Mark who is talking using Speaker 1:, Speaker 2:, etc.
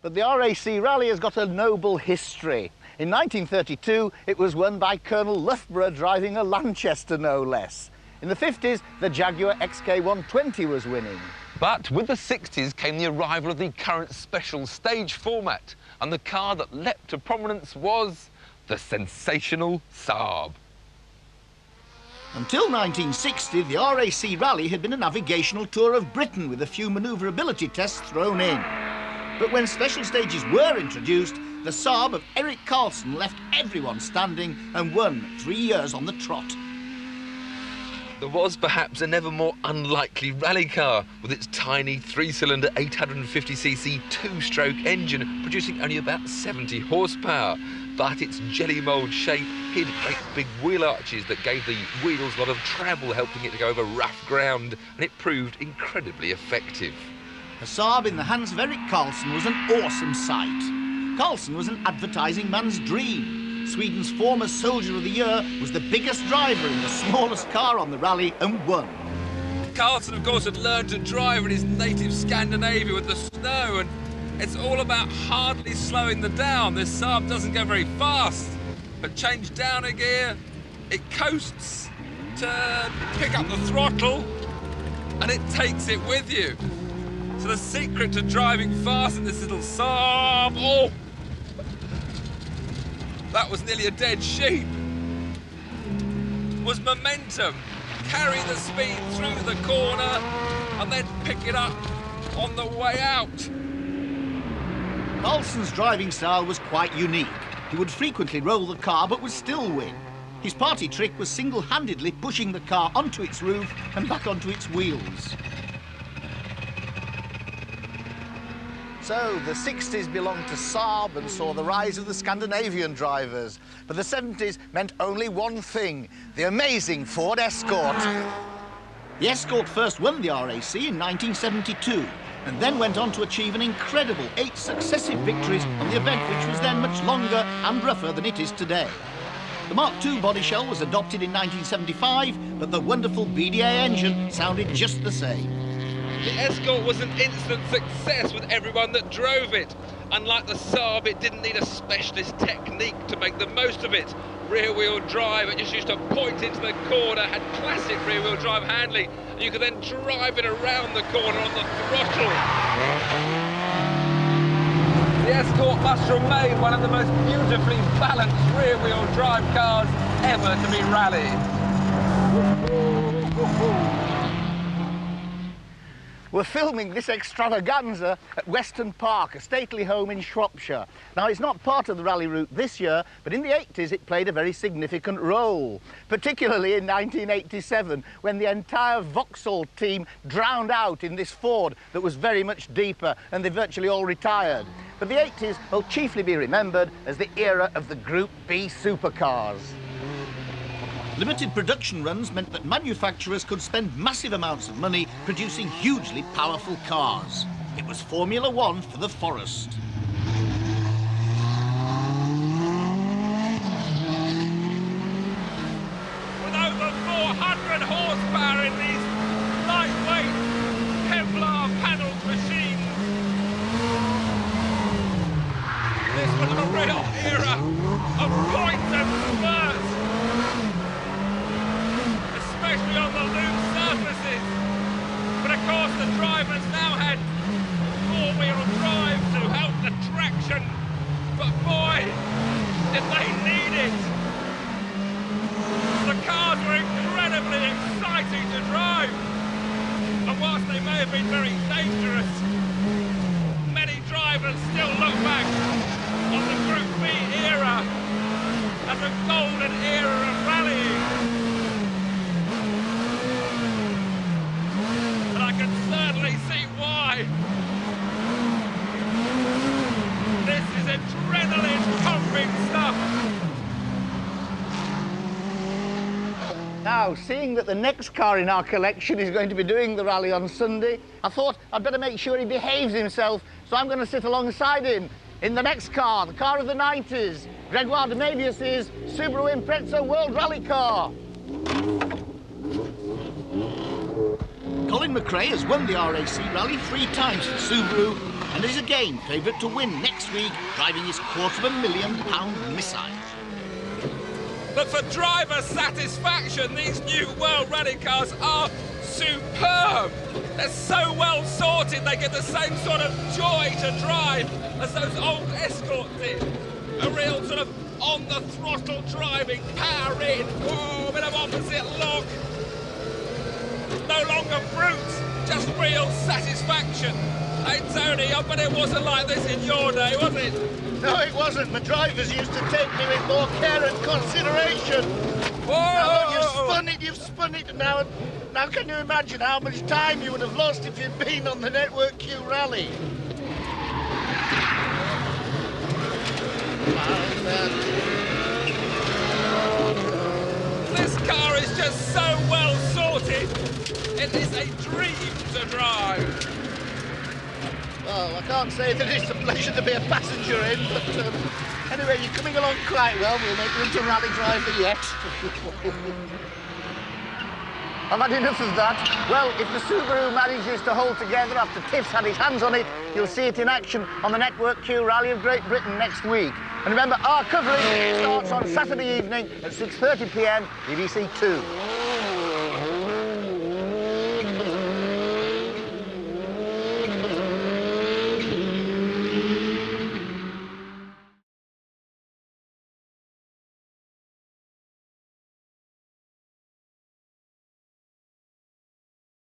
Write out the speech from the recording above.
Speaker 1: But the RAC Rally has got a noble history. In 1932, it was won by Colonel Loughborough driving a Lanchester, no less. In the 50s, the Jaguar XK120 was winning.
Speaker 2: But with the 60s came the arrival of the current special stage format, and the car that leapt to prominence was the sensational Saab.
Speaker 1: Until 1960, the RAC Rally had been a navigational tour of Britain with a few manoeuvrability tests thrown in. But when special stages were introduced, the Saab of Eric Carlson left everyone standing and won 3 years on the trot.
Speaker 2: There was perhaps a never more unlikely rally car with its tiny three-cylinder 850cc two-stroke engine producing only about 70 horsepower. But its jelly mould shape hid great big wheel arches that gave the wheels a lot of travel, helping it to go over rough ground, and it proved incredibly effective.
Speaker 1: The Saab in the hands of Eric Carlson was an awesome sight. Carlson was an advertising man's dream. Sweden's former Soldier of the Year was the biggest driver in the smallest car on the rally and won.
Speaker 2: Carlson, of course, had learned to drive in his native Scandinavia with the snow, and it's all about hardly slowing the down. This Saab doesn't go very fast, but change down a gear, it coasts, turn, pick up the throttle, and it takes it with you. So the secret to driving fast in this little Saab, oh, that was nearly a dead sheep, was momentum. Carry the speed through the corner and then pick it up on the way out. Carlson's driving style was quite unique. He would frequently roll the car but would still win. His party trick was single-handedly pushing the car onto its roof and back onto its wheels. So, the 60s belonged to Saab and saw the rise of the Scandinavian drivers. But the 70s meant only one thing, the amazing Ford Escort. The Escort first won the RAC in 1972 and then went on to achieve an incredible 8 successive victories on the event, which was then much longer and rougher than it is today. The Mark II body shell was adopted in 1975, but the wonderful BDA engine sounded just the same. The Escort was an instant success with everyone that drove it. Unlike the Saab, it didn't need a specialist technique to make the most of it. Rear-wheel drive, it just used to point into the corner, had classic rear-wheel drive handling, and you could then drive it around the corner on the throttle. The Escort must remain one of the most beautifully balanced rear-wheel drive cars ever to be rallied. We're filming this extravaganza at Weston Park, a stately home in Shropshire. Now, it's not part of the rally route this year, but in the 80s it played a very significant role, particularly in 1987, when the entire Vauxhall team drowned out in this Ford that was very much deeper, and they virtually all retired. But the 80s will chiefly be remembered as the era of the Group B supercars. Limited production runs meant that manufacturers could spend massive amounts of money producing hugely powerful cars. It was Formula One for the forest. With over 400 horsepower in these lightweight Kevlar panelled machines, this was a real era of points and spurs, especially on the loose surfaces. But of course the drivers now had four-wheel drive to help the traction. But boy, did they need it! The cars were incredibly exciting to drive. And whilst they may have been very dangerous, many drivers still look back on the Group B era as a golden era of rallying. I can certainly see why. This is adrenaline-pumping stuff. Now, seeing that the next car in our collection is going to be doing the rally on Sunday, I thought I'd better make sure he behaves himself, so I'm going to sit alongside him in the next car, the car of the 90s, Gregoire de Mévius's Subaru Impreza World Rally Car. Colin McRae has won the RAC Rally 3 times for Subaru
Speaker 1: and is again favourite to win next week, driving his £250,000 missile.
Speaker 3: But for driver satisfaction, these new World Rally cars are superb. They're so well sorted, they give the same sort of joy to drive as those old Escort did. A real sort of on-the-throttle driving, power in, ooh, a bit of opposite lock. No longer brute, just real satisfaction. Hey, Tony, I bet it wasn't like this in your day, was it?
Speaker 1: No, it wasn't. My drivers used to take me with more care and consideration.
Speaker 3: Whoa!
Speaker 1: Now, you've spun it, and now can you imagine how much time you would have lost if you'd been on the Network Q Rally?
Speaker 3: This car is just so well sorted. It is a dream to drive.
Speaker 1: Well, I can't say that it's a pleasure to be a passenger in, but anyway, you're coming along quite well. We'll make you into a rally driver yet.
Speaker 2: I've had enough of that. Well, if the Subaru manages to hold together after Tiff's had his hands on it, you'll see it in action on the Network Q Rally of Great Britain next week. And remember, our coverage starts on Saturday evening at 6:30 p.m. BBC 2.